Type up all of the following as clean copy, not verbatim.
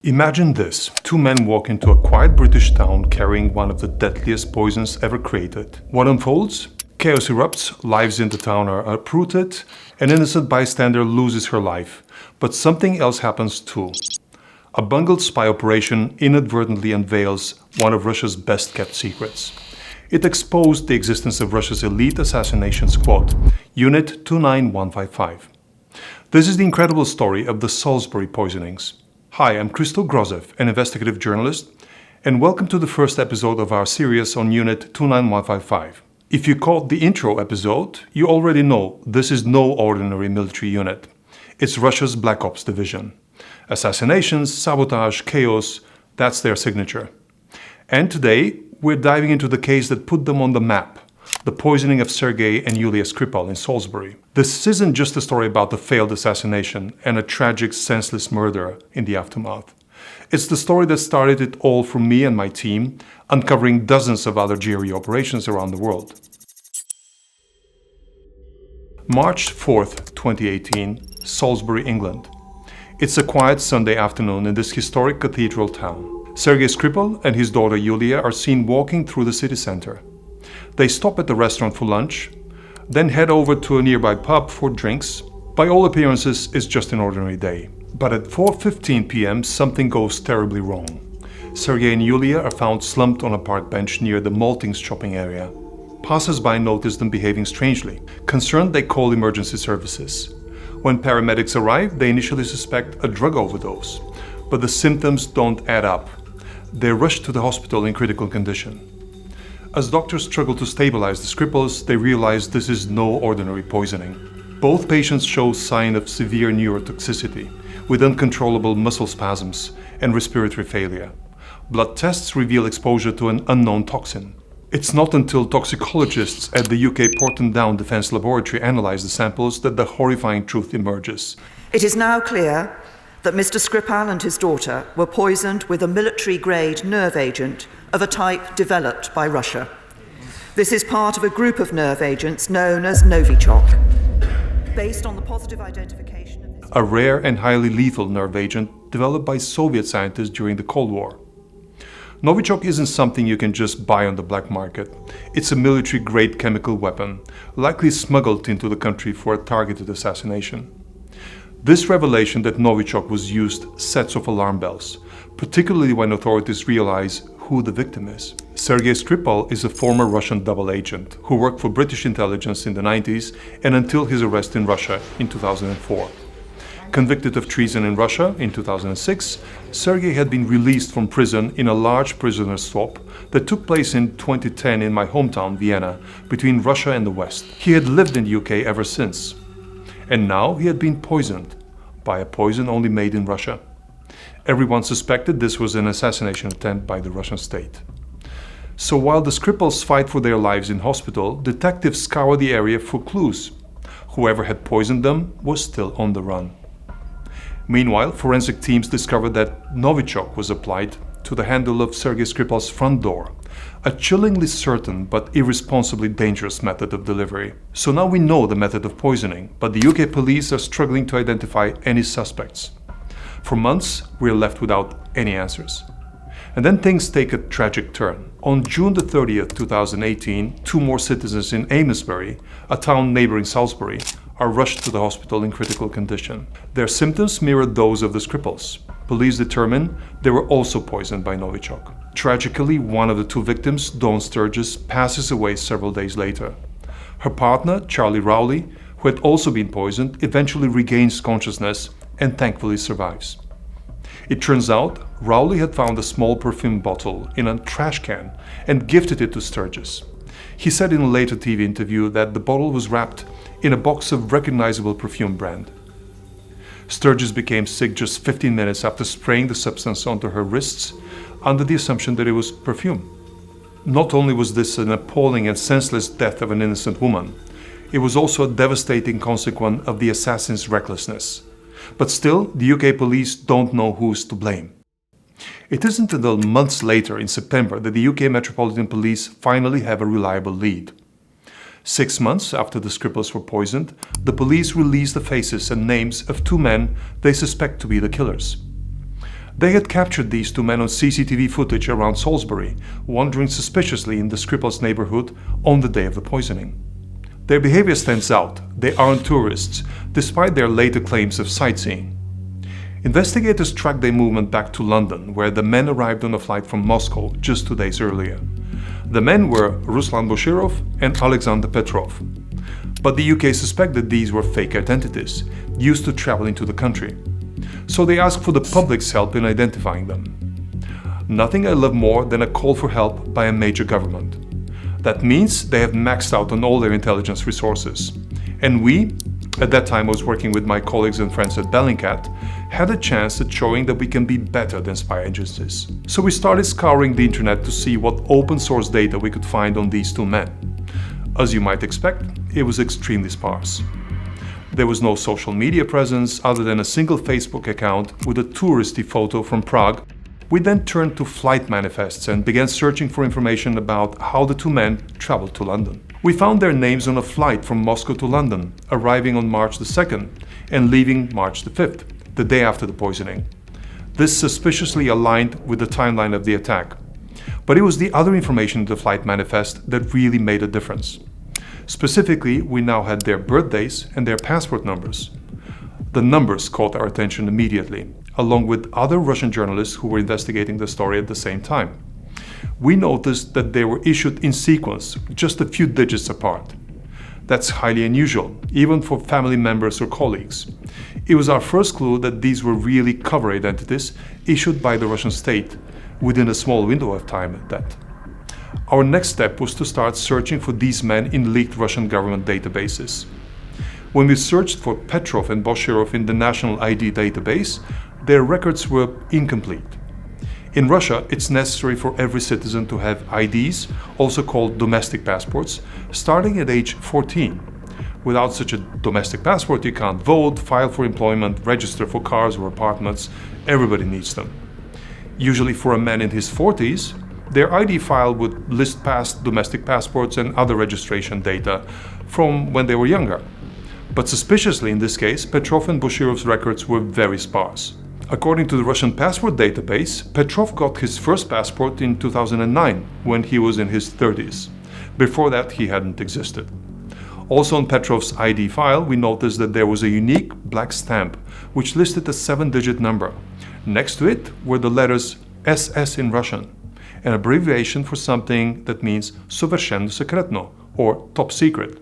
Imagine this. Two men walk into a quiet British town carrying one of the deadliest poisons ever created. What unfolds? Chaos erupts, lives in the town are uprooted, an innocent bystander loses her life. But something else happens too. A bungled spy operation inadvertently unveils one of Russia's best-kept secrets. It exposed the existence of Russia's elite assassination squad, Unit 29155. This is the incredible story of the Salisbury Poisonings. Hi, I'm Christo Grozev, an investigative journalist, and welcome to the first episode of our series on Unit 29155. If you caught the intro episode, you already know this is no ordinary military unit. It's Russia's Black Ops division. Assassinations, sabotage, chaos, that's their signature. And today, we're diving into the case that put them on the map, the poisoning of Sergei and Yulia Skripal in Salisbury. This isn't just a story about the failed assassination and a tragic, senseless murder in the aftermath. It's the story that started it all for me and my team, uncovering dozens of other GRE operations around the world. March 4th, 2018, Salisbury, England. It's a quiet Sunday afternoon in this historic cathedral town. Sergei Skripal and his daughter Yulia are seen walking through the city center. They stop at the restaurant for lunch, then head over to a nearby pub for drinks. By all appearances, it's just an ordinary day. But at 4:15 p.m., something goes terribly wrong. Sergei and Yulia are found slumped on a park bench near the Maltings shopping area. Passers-by notice them behaving strangely. Concerned, they call emergency services. When paramedics arrive, they initially suspect a drug overdose, but the symptoms don't add up. They're rushed to the hospital in critical condition. As doctors struggle to stabilize the Skripals, they realize this is no ordinary poisoning. Both patients show signs of severe neurotoxicity, with uncontrollable muscle spasms and respiratory failure. Blood tests reveal exposure to an unknown toxin. It's not until toxicologists at the UK Porton Down Defence Laboratory analyze the samples that the horrifying truth emerges. It is now clear that Mr. Skripal and his daughter were poisoned with a military-grade nerve agent of a type developed by Russia. This is part of a group of nerve agents known as Novichok. Based on the positive identification of this... A rare and highly lethal nerve agent developed by Soviet scientists during the Cold War. Novichok isn't something you can just buy on the black market. It's a military-grade chemical weapon, likely smuggled into the country for a targeted assassination. This revelation that Novichok was used sets off alarm bells, particularly when authorities realize who the victim is. Sergei Skripal is a former Russian double agent who worked for British intelligence in the 90s and until his arrest in Russia in 2004. Convicted of treason in Russia in 2006, Sergei had been released from prison in a large prisoner swap that took place in 2010 in my hometown, Vienna, between Russia and the West. He had lived in the UK ever since. And now he had been poisoned by a poison only made in Russia. Everyone suspected this was an assassination attempt by the Russian state. So while the Skripals fight for their lives in hospital, detectives scour the area for clues. Whoever had poisoned them was still on the run. Meanwhile, forensic teams discovered that Novichok was applied to the handle of Sergei Skripal's front door, a chillingly certain but irresponsibly dangerous method of delivery. So now we know the method of poisoning, but the UK police are struggling to identify any suspects. For months, we're left without any answers. And then things take a tragic turn. On June the 30th, 2018, two more citizens in Amesbury, a town neighboring Salisbury, are rushed to the hospital in critical condition. Their symptoms mirrored those of the Skripals. Police determine they were also poisoned by Novichok. Tragically, one of the two victims, Dawn Sturgis, passes away several days later. Her partner, Charlie Rowley, who had also been poisoned, eventually regains consciousness and thankfully survives. It turns out Rowley had found a small perfume bottle in a trash can and gifted it to Sturgis. He said in a later TV interview that the bottle was wrapped in a box of recognizable perfume brand. Sturgis became sick just 15 minutes after spraying the substance onto her wrists under the assumption that it was perfume. Not only was this an appalling and senseless death of an innocent woman, it was also a devastating consequence of the assassin's recklessness. But still, the UK police don't know who's to blame. It isn't until months later, in September, that the UK Metropolitan Police finally have a reliable lead. 6 months after the Skripals were poisoned, the police released the faces and names of two men they suspect to be the killers. They had captured these two men on CCTV footage around Salisbury, wandering suspiciously in the Skripals neighborhood on the day of the poisoning. Their behavior stands out. They aren't tourists, despite their later claims of sightseeing. Investigators tracked their movement back to London, where the men arrived on a flight from Moscow just 2 days earlier. The men were Ruslan Boshirov and Alexander Petrov. But the UK suspected these were fake identities, used to travel into the country. So they asked for the public's help in identifying them. Nothing I love more than a call for help by a major government. That means they have maxed out on all their intelligence resources. And we, at that time I was working with my colleagues and friends at Bellingcat, had a chance at showing that we can be better than spy agencies. So we started scouring the internet to see what open source data we could find on these two men. As you might expect, it was extremely sparse. There was no social media presence other than a single Facebook account with a touristy photo from Prague. We then turned to flight manifests and began searching for information about how the two men traveled to London. We found their names on a flight from Moscow to London, arriving on March the 2nd and leaving March the 5th, the day after the poisoning. This suspiciously aligned with the timeline of the attack. But it was the other information in the flight manifest that really made a difference. Specifically, we now had their birthdays and their passport numbers. The numbers caught our attention immediately, along with other Russian journalists who were investigating the story at the same time. We noticed that they were issued in sequence, just a few digits apart. That's highly unusual, even for family members or colleagues. It was our first clue that these were really cover identities issued by the Russian state, within a small window of time at that. Our next step was to start searching for these men in leaked Russian government databases. When we searched for Petrov and Boshirov in the National ID database, their records were incomplete. In Russia, it's necessary for every citizen to have IDs, also called domestic passports, starting at age 14. Without such a domestic passport, you can't vote, file for employment, register for cars or apartments. Everybody needs them. Usually for a man in his 40s, their ID file would list past domestic passports and other registration data from when they were younger. But suspiciously in this case, Petrov and Boshirov's records were very sparse. According to the Russian passport database, Petrov got his first passport in 2009, when he was in his 30s. Before that, he hadn't existed. Also on Petrov's ID file, we noticed that there was a unique black stamp, which listed a 7-digit number. Next to it were the letters SS in Russian, an abbreviation for something that means совершенно секретно, or top secret.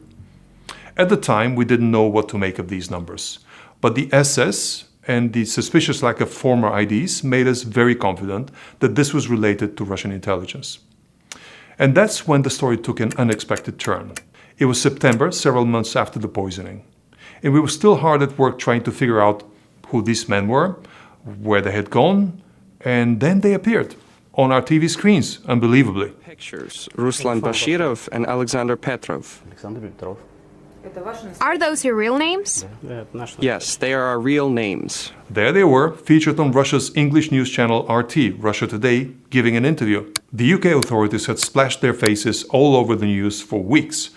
At the time, we didn't know what to make of these numbers, but the SS and the suspicious lack of former IDs made us very confident that this was related to Russian intelligence. And that's when the story took an unexpected turn. It was September, several months after the poisoning, and we were still hard at work trying to figure out who these men were, where they had gone, and then they appeared on our TV screens, unbelievably. Pictures, Ruslan Boshirov and Alexander Petrov. Are those your real names? Yes, they are our real names. There they were, featured on Russia's English news channel RT, Russia Today, giving an interview. The UK authorities had splashed their faces all over the news for weeks,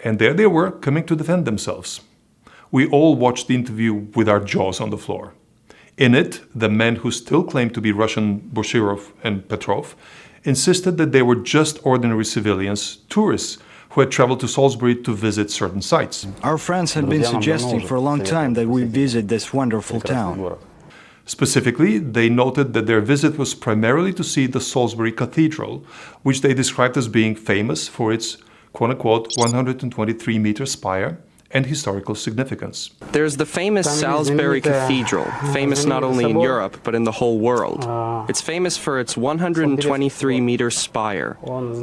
and there they were, coming to defend themselves. We all watched the interview with our jaws on the floor. In it, the men who still claimed to be Russian, Boshirov and Petrov, insisted that they were just ordinary civilians, tourists, who had traveled to Salisbury to visit certain sites. Our friends had been suggesting for a long time that we visit this wonderful town. Specifically, they noted that their visit was primarily to see the Salisbury Cathedral, which they described as being famous for its quote-unquote 123-meter spire and historical significance. There's the famous Salisbury Cathedral, famous not only in Europe, but in the whole world. It's famous for its 123-meter spire.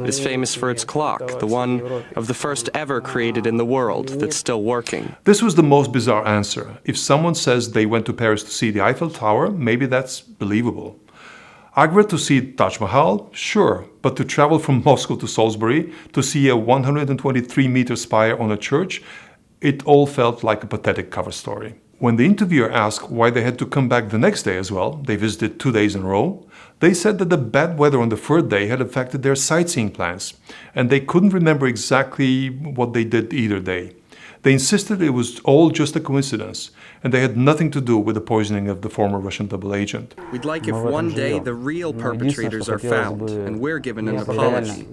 It's famous for its clock, the one of the first ever created in the world, that's still working. This was the most bizarre answer. If someone says they went to Paris to see the Eiffel Tower, maybe that's believable. Agra to see Taj Mahal? Sure, but to travel from Moscow to Salisbury to see a 123-meter spire on a church, it all felt like a pathetic cover story. When the interviewer asked why they had to come back the next day as well, they visited 2 days in a row, they said that the bad weather on the third day had affected their sightseeing plans, and they couldn't remember exactly what they did either day. They insisted it was all just a coincidence, and they had nothing to do with the poisoning of the former Russian double agent. We'd like if one day the real perpetrators are found and we're given an apology.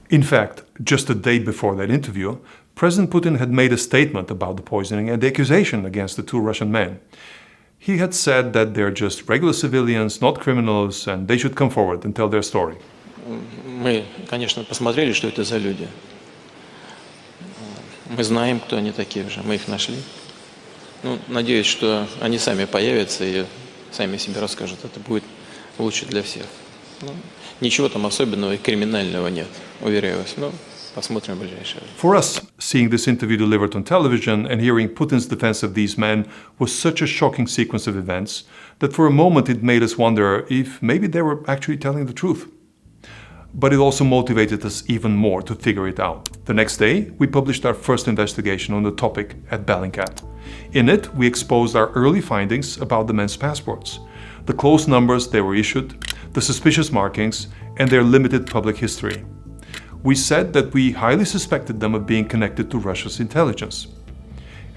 In fact, just a day before that interview, President Putin had made a statement about the poisoning and the accusation against the two Russian men. He had said that they're just regular civilians, not criminals, and they should come forward and tell their story. Мы, конечно, посмотрели, что это за люди. Мы знаем, кто они такие уже, мы их нашли. Ну, надеюсь, что они сами появятся и сами себе расскажут. Это будет лучше для всех. Ну, ничего там особенного и криминального нет, уверяю вас. Но посмотрим в ближайшее время. For us, seeing this interview delivered on television and hearing Putin's defense of these men was such a shocking sequence of events that for a moment it made us wonder if maybe they were actually telling the truth. But it also motivated us even more to figure it out. The next day, we published our first investigation on the topic at Bellingcat. In it, we exposed our early findings about the men's passports, the close numbers they were issued, the suspicious markings, and their limited public history. We said that we highly suspected them of being connected to Russia's intelligence.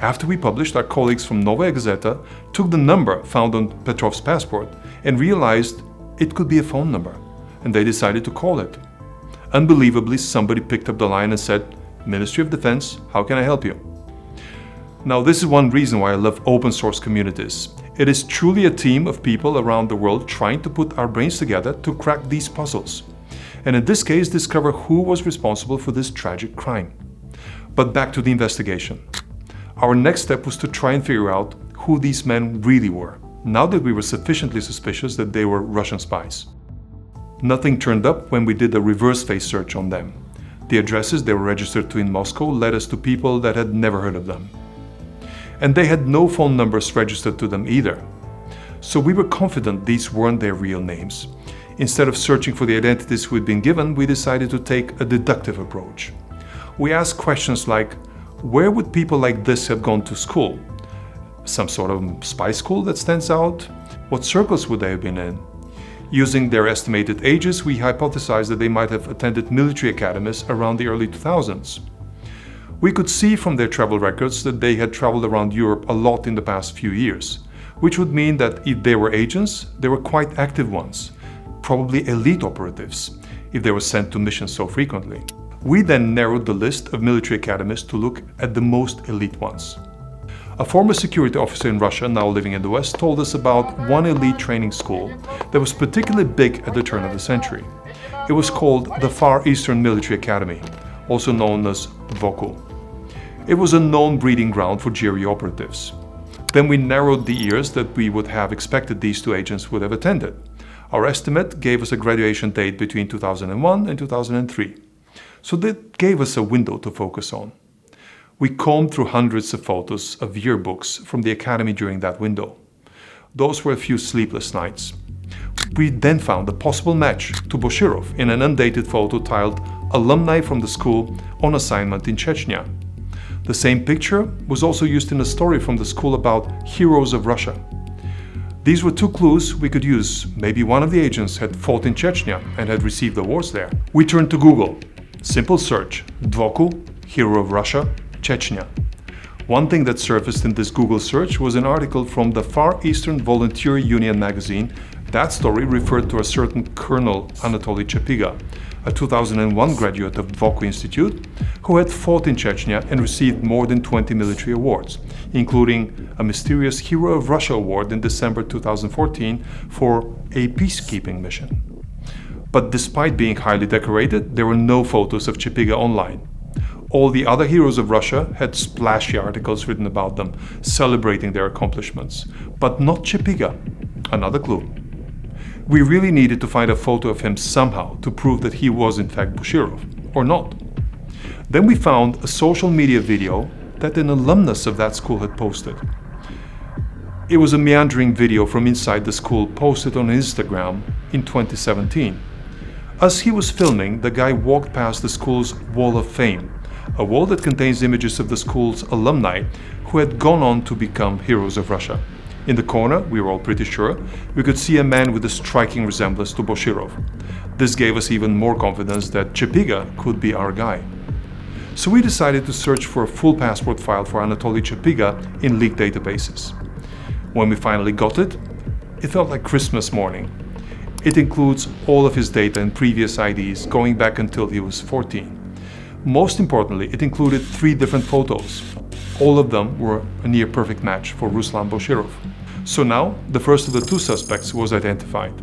After we published, our colleagues from Novaya Gazeta took the number found on Petrov's passport and realized it could be a phone number, and they decided to call it. Unbelievably, somebody picked up the line and said, "Ministry of Defense, how can I help you?" Now, this is one reason why I love open source communities. It is truly a team of people around the world trying to put our brains together to crack these puzzles, and in this case, discover who was responsible for this tragic crime. But back to the investigation. Our next step was to try and figure out who these men really were, now that we were sufficiently suspicious that they were Russian spies. Nothing turned up when we did a reverse face search on them. The addresses they were registered to in Moscow led us to people that had never heard of them. And they had no phone numbers registered to them either. So we were confident these weren't their real names. Instead of searching for the identities we'd been given, we decided to take a deductive approach. We asked questions like, where would people like this have gone to school? Some sort of spy school that stands out? What circles would they have been in? Using their estimated ages, we hypothesized that they might have attended military academies around the early 2000s. We could see from their travel records that they had traveled around Europe a lot in the past few years, which would mean that if they were agents, they were quite active ones, probably elite operatives, if they were sent to missions so frequently. We then narrowed the list of military academies to look at the most elite ones. A former security officer in Russia, now living in the West, told us about one elite training school that was particularly big at the turn of the century. It was called the Far Eastern Military Academy, also known as VOKU. It was a known breeding ground for GRE operatives. Then we narrowed the years that we would have expected these two agents would have attended. Our estimate gave us a graduation date between 2001 and 2003. So that gave us a window to focus on. We combed through hundreds of photos of yearbooks from the academy during that window. Those were a few sleepless nights. We then found a possible match to Boshirov in an undated photo titled "Alumni from the School on Assignment in Chechnya." The same picture was also used in a story from the school about heroes of Russia. These were two clues we could use. Maybe one of the agents had fought in Chechnya and had received awards there. We turned to Google. Simple search, Dvoku, Hero of Russia, Chechnya. One thing that surfaced in this Google search was an article from the Far Eastern Volunteer Union magazine. That story referred to a certain Colonel Anatoly Chepiga, a 2001 graduate of Dvoku Institute, who had fought in Chechnya and received more than 20 military awards, including a mysterious Hero of Russia award in December 2014 for a peacekeeping mission. But despite being highly decorated, there were no photos of Chepiga online. All the other heroes of Russia had splashy articles written about them, celebrating their accomplishments, but not Chepiga. Another clue. We really needed to find a photo of him somehow to prove that he was in fact Boshirov, or not. Then we found a social media video that an alumnus of that school had posted. It was a meandering video from inside the school posted on Instagram in 2017. As he was filming, the guy walked past the school's Wall of Fame, a wall that contains images of the school's alumni who had gone on to become heroes of Russia. In the corner, we were all pretty sure, we could see a man with a striking resemblance to Boshirov. This gave us even more confidence that Chepiga could be our guy. So we decided to search for a full passport file for Anatoly Chepiga in leaked databases. When we finally got it, it felt like Christmas morning. It includes all of his data and previous IDs going back until he was 14. Most importantly, it included 3 different photos. All of them were a near-perfect match for Ruslan Boshirov. So now, the first of the 2 suspects was identified.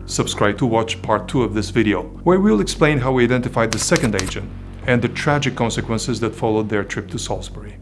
Subscribe to watch part 2 of this video, where we'll explain how we identified the second agent and the tragic consequences that followed their trip to Salisbury.